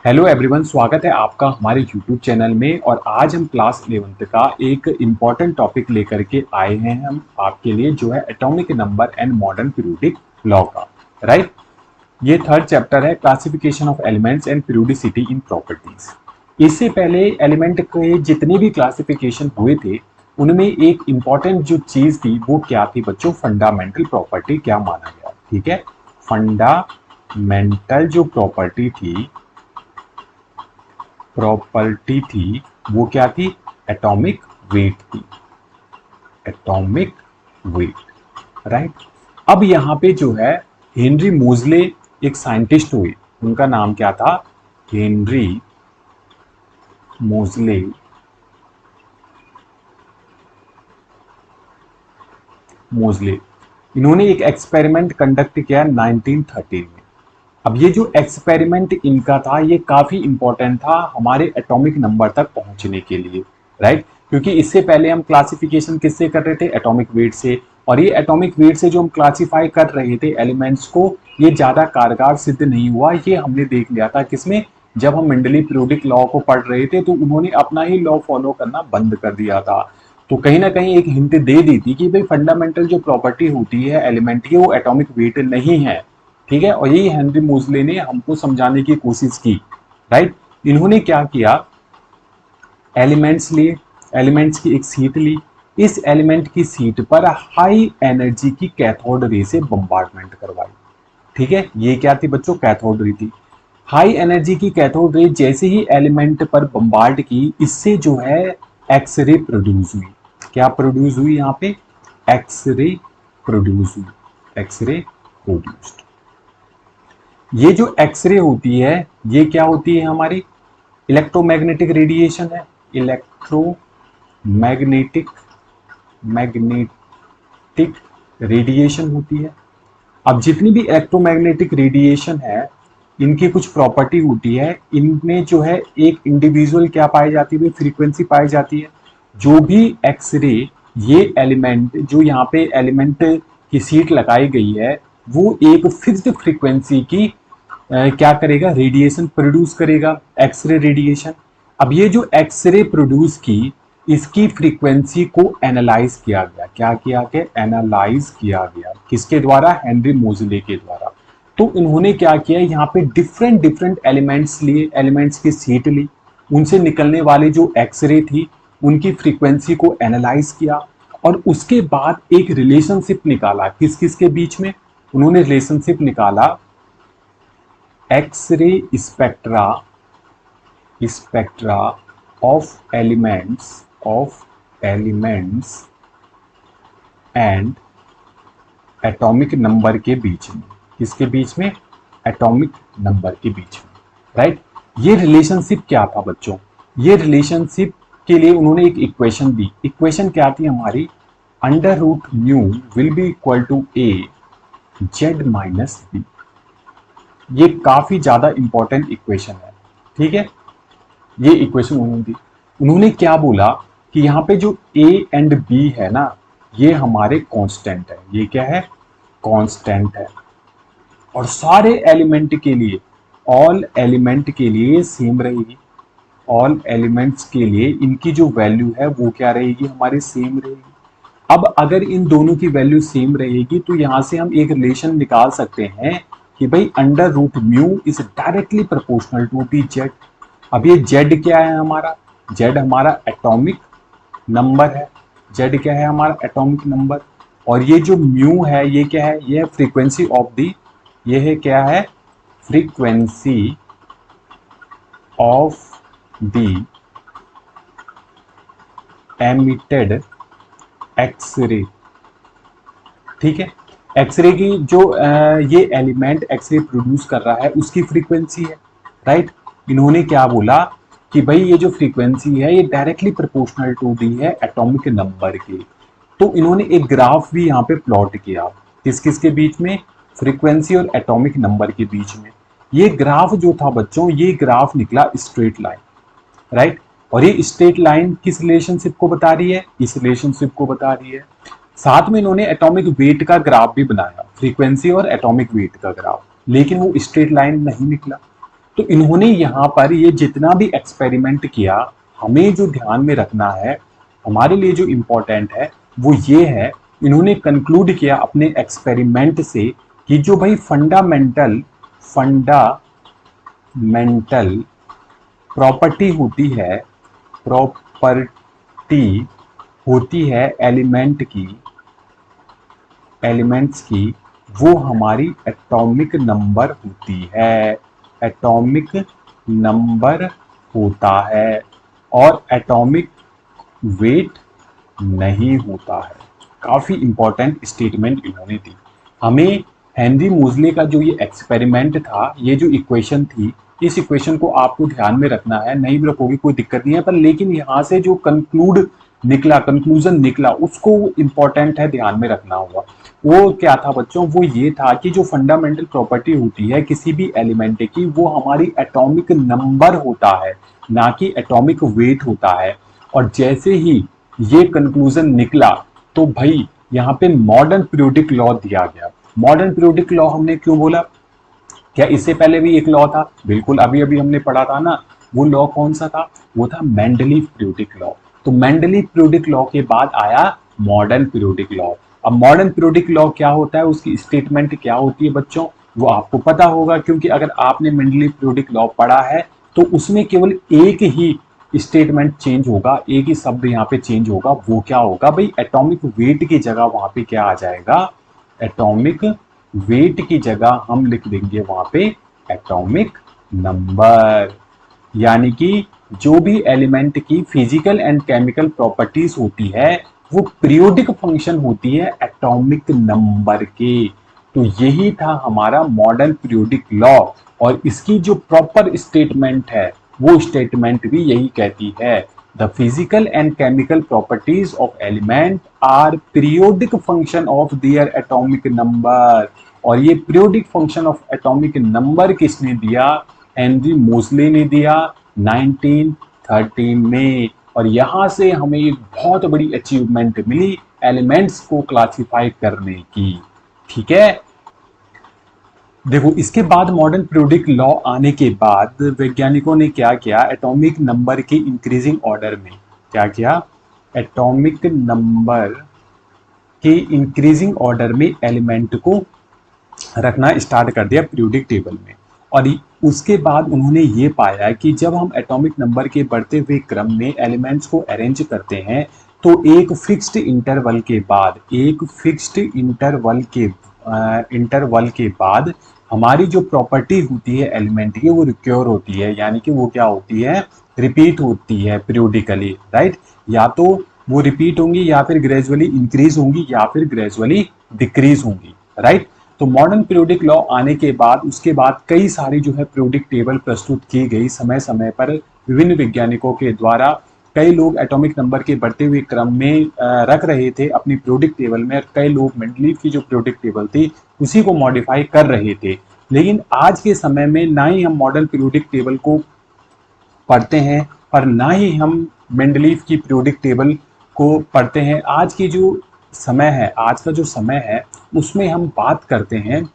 Hello everyone, स्वागत है आपका हमारे यूट्यूब चैनल में। और आज हम क्लास 11th का एक इम्पॉर्टेंट टॉपिक लेकर के आए हैं हम आपके लिए, जो है atomic number and modern periodic law का। राइट, ये थर्ड चैप्टर है, classification of elements and periodicity in properties. इससे पहले एलिमेंट के जितने भी क्लासिफिकेशन हुए थे उनमें एक इम्पॉर्टेंट जो चीज थी वो क्या थी बच्चों? फंडामेंटल प्रॉपर्टी क्या माना गया। ठीक है, फंडामेंटल जो प्रॉपर्टी थी वो क्या थी? एटॉमिक वेट थी। Atomic weight, right. अब यहां पे जो है हेनरी मोजले एक साइंटिस्ट हुए, उनका नाम क्या था? हेनरी मोजले। मोजले इन्होंने एक एक्सपेरिमेंट कंडक्ट किया 1913 में। अब ये जो एक्सपेरिमेंट इनका था ये काफी इंपॉर्टेंट था हमारे एटॉमिक नंबर तक पहुंचने के लिए, राइट। क्योंकि इससे पहले हम क्लासिफिकेशन किससे कर रहे थे? एटॉमिक वेट से। और ये एटॉमिक वेट से जो हम क्लासिफाई कर रहे थे एलिमेंट्स को, ये ज्यादा कारगर सिद्ध नहीं हुआ। ये हमने देख लिया था किसमें? जब हम मेंडली पीरियोडिक लॉ को पढ़ रहे थे तो उन्होंने अपना ही लॉ फॉलो करना बंद कर दिया था। तो कहीं ना कहीं एक हिंट दे दी थी कि भाई फंडामेंटल जो प्रॉपर्टी होती है एलिमेंट की वो एटॉमिक वेट नहीं है। ठीक है, और यही हेनरी मोजले ने हमको समझाने की कोशिश की, राइट। इन्होंने क्या किया? एलिमेंट्स लिए, एलिमेंट्स की एक सीट ली। इस एलिमेंट की सीट पर हाई एनर्जी की कैथोड रे से बम्बार्डमेंट करवाई। ठीक है, ये क्या थी बच्चों? कैथोड रे थी। हाई एनर्जी की कैथोड रे जैसे ही एलिमेंट पर बम्बार्ड की, इससे जो है एक्सरे प्रोड्यूस हुई। क्या प्रोड्यूस हुई यहाँ पे? एक्सरे प्रोड्यूस हुई। X-ray produced. ये जो एक्सरे होती है ये क्या होती है? हमारी इलेक्ट्रोमैग्नेटिक रेडिएशन है। इलेक्ट्रोमैग्नेटिक मैग्नेटिक रेडिएशन होती है। अब जितनी भी इलेक्ट्रोमैग्नेटिक रेडिएशन है इनकी कुछ प्रॉपर्टी होती है। इनमें जो है एक इंडिविजुअल क्या पाई जाती है? फ्रीक्वेंसी पाई जाती है। जो भी एक्सरे, ये एलिमेंट जो यहाँ पे एलिमेंट की सीट लगाई गई है वो एक फिक्स्ड फ्रीक्वेंसी की क्या करेगा? रेडिएशन प्रोड्यूस करेगा, एक्सरे रेडिएशन। अब ये जो एक्सरे प्रोड्यूस की, इसकी फ्रीक्वेंसी को एनालाइज किया गया। क्या किया गया? एनालाइज किया गया। किसके द्वारा? हेनरी मोजले के द्वारा। तो इन्होंने क्या किया? यहाँ पे डिफरेंट डिफरेंट एलिमेंट्स लिए, एलिमेंट्स की सीट ली, उनसे निकलने वाली जो एक्सरे थी उनकी फ्रीक्वेंसी को एनालाइज किया और उसके बाद एक रिलेशनशिप निकाला। किस किस के बीच में? उन्होंने रिलेशनशिप निकाला x-ray spectra spectra of elements and atomic number के बीच में। किसके बीच में? एटॉमिक नंबर के बीच में, राइट। ये रिलेशनशिप क्या था बच्चों? ये रिलेशनशिप के लिए उन्होंने एक इक्वेशन दी। इक्वेशन क्या थी हमारी? Under root mu will be equal to a z minus b. ये काफी ज्यादा इंपॉर्टेंट इक्वेशन है। ठीक है, ये इक्वेशन उन्होंने दी। उन्होंने क्या बोला कि यहाँ पे जो ए एंड बी है ना, ये हमारे कांस्टेंट है। ये क्या है? कांस्टेंट है। और सारे एलिमेंट के लिए, ऑल एलिमेंट के लिए सेम रहेगी। ऑल एलिमेंट्स के लिए इनकी जो वैल्यू है वो क्या रहेगी? हमारी सेम रहेगी। अब अगर इन दोनों की वैल्यू सेम रहेगी तो यहां से हम एक रिलेशन निकाल सकते हैं कि भाई under root mu is directly proportional to the z. अब ये जेड क्या है हमारा? जेड हमारा एटॉमिक नंबर है। जेड क्या है? हमारा एटॉमिक नंबर। और ये जो म्यू है ये क्या है? ये फ्रीक्वेंसी ऑफ दी, ये है क्या है? Frequency of the emitted x-ray. ठीक है, एक्सरे की जो ये एलिमेंट एक्सरे प्रोड्यूस कर रहा है उसकी फ्रीक्वेंसी है, राइट। इन्होंने क्या बोला कि भाई ये जो फ्रीक्वेंसी है ये डायरेक्टली प्रोपोर्शनल टू दी है एटॉमिक नंबर के। तो इन्होंने एक ग्राफ भी यहाँ पे प्लॉट किया। किस किस के बीच में? फ्रीक्वेंसी और एटॉमिक नंबर के बीच में। ये ग्राफ जो था बच्चों, ये ग्राफ निकला स्ट्रेट लाइन, राइट। और ये स्ट्रेट लाइन किस रिलेशनशिप को बता रही है? इस रिलेशनशिप को बता रही है। साथ में इन्होंने एटॉमिक वेट का ग्राफ भी बनाया, फ्रीक्वेंसी और एटॉमिक वेट का ग्राफ, लेकिन वो स्ट्रेट लाइन नहीं निकला। तो इन्होंने यहाँ पर ये जितना भी एक्सपेरिमेंट किया, हमें जो ध्यान में रखना है, हमारे लिए जो इम्पोर्टेंट है वो ये है, इन्होंने कंक्लूड किया अपने एक्सपेरिमेंट से कि जो भाई फंडामेंटल प्रॉपर्टी होती है, प्रॉपर्टी होती है एलिमेंट्स की, वो हमारी एटॉमिक नंबर होती है, एटॉमिक नंबर होता है, और एटॉमिक वेट नहीं होता है। काफी इंपॉर्टेंट स्टेटमेंट इन्होंने दी हमें। हेनरी मोजले का जो ये एक्सपेरिमेंट था, ये जो इक्वेशन थी, इस इक्वेशन को आपको ध्यान में रखना है, नहीं भी रखोगे कोई दिक्कत नहीं है, पर लेकिन यहां से जो कंक्लूजन निकला उसको इंपॉर्टेंट है, ध्यान में रखना होगा। वो क्या था बच्चों, वो ये था कि जो फंडामेंटल प्रॉपर्टी होती है किसी भी एलिमेंट की, वो हमारी एटॉमिक नंबर होता है, ना कि एटॉमिक वेट होता है। और जैसे ही ये कंक्लूजन निकला तो भाई यहाँ पे मॉडर्न पीरियोडिक लॉ दिया गया। मॉडर्न पीरियोडिक लॉ हमने क्यों बोला, क्या इससे पहले भी एक लॉ था? बिल्कुल, अभी अभी हमने पढ़ा था ना। वो लॉ कौन सा था? वो था मेंडलीव पीरियोडिक लॉ। तो मेंडलीव पीरियोडिक लॉ के बाद आया मॉडर्न पीरियोडिक लॉ। अब मॉडर्न पीरियोडिक लॉ क्या होता है, उसकी स्टेटमेंट क्या होती है बच्चों, वो आपको पता होगा, क्योंकि अगर आपने मेंडलीव पीरियोडिक लॉ पढ़ा है तो उसमें केवल एक ही स्टेटमेंट चेंज होगा, एक ही शब्द यहाँ पे चेंज होगा। वो क्या होगा भाई, एटॉमिक वेट की जगह वहां पे क्या आ जाएगा, एटॉमिक वेट की जगह हम लिख देंगे वहां पे एटॉमिक नंबर। यानी कि जो भी एलिमेंट की फिजिकल एंड केमिकल प्रॉपर्टीज होती है, वो पीरियोडिक फंक्शन होती है एटॉमिक नंबर के। तो यही था हमारा मॉडर्न पीरियोडिक लॉ, और इसकी जो प्रॉपर स्टेटमेंट है, वो स्टेटमेंट भी यही कहती है, the physical and chemical properties of element are periodic function of their atomic number. और ये periodic function of atomic number किसने दिया? हेनरी मोजले ने दिया 1913 में। और यहां से हमें एक बहुत बड़ी अचीवमेंट मिली एलिमेंट्स को क्लासिफाई करने की। ठीक है, देखो इसके बाद मॉडर्न पीरियोडिक लॉ आने के बाद वैज्ञानिकों ने क्या किया, एटॉमिक नंबर के इंक्रीजिंग ऑर्डर में क्या किया, एटॉमिक नंबर के इंक्रीजिंग ऑर्डर में एलिमेंट को रखना स्टार्ट कर दिया पीरियोडिक टेबल में। और उसके बाद उन्होंने ये पाया कि जब हम एटॉमिक नंबर के बढ़ते हुए क्रम में एलिमेंट्स को अरेंज करते हैं, तो एक फिक्स्ड इंटरवल के बाद हमारी जो प्रॉपर्टी होती है एलिमेंट की, वो रिक्योर होती है, यानी कि वो क्या होती है, रिपीट होती है पीरियोडिकली, राइट। या तो वो रिपीट होंगी, या फिर ग्रेजुअली इंक्रीज होंगी, या फिर ग्रेजुअली डिक्रीज होंगी, राइट। तो मॉडर्न पीरियोडिक लॉ आने के बाद उसके बाद कई सारी जो है पीरियोडिक टेबल प्रस्तुत की गई समय समय पर विभिन्न वैज्ञानिकों के द्वारा। कई लोग एटॉमिक नंबर के बढ़ते हुए क्रम में रख रहे थे अपनी पीरियोडिक टेबल में, और कई लोग मेंडलीव की जो पीरियोडिक टेबल थी उसी को मॉडिफाई कर रहे थे। लेकिन आज के समय में ना ही हम मॉडर्न पीरियोडिक टेबल को पढ़ते हैं, और ना ही हम मेंडलीव की पीरियोडिक टेबल को पढ़ते हैं। आज की जो समय है, आज का जो समय है, उसमें हम बात करते हैं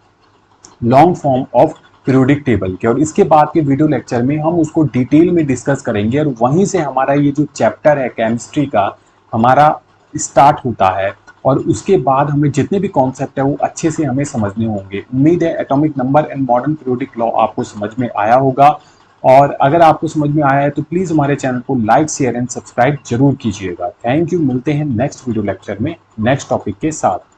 long form of periodic table के। और इसके बाद के वीडियो लेक्चर में हम उसको डिटेल में डिस्कस करेंगे, और वहीं से हमारा ये जो चैप्टर है केमिस्ट्री का हमारा स्टार्ट होता है। और उसके बाद हमें जितने भी कॉन्सेप्ट है वो अच्छे से हमें समझने होंगे। उम्मीद है atomic number and modern periodic law आपको समझ में आया होगा। और अगर आपको समझ में आया है तो प्लीज हमारे चैनल को लाइक, शेयर एंड सब्सक्राइब जरूर कीजिएगा। थैंक यू, मिलते हैं नेक्स्ट वीडियो लेक्चर में नेक्स्ट टॉपिक के साथ।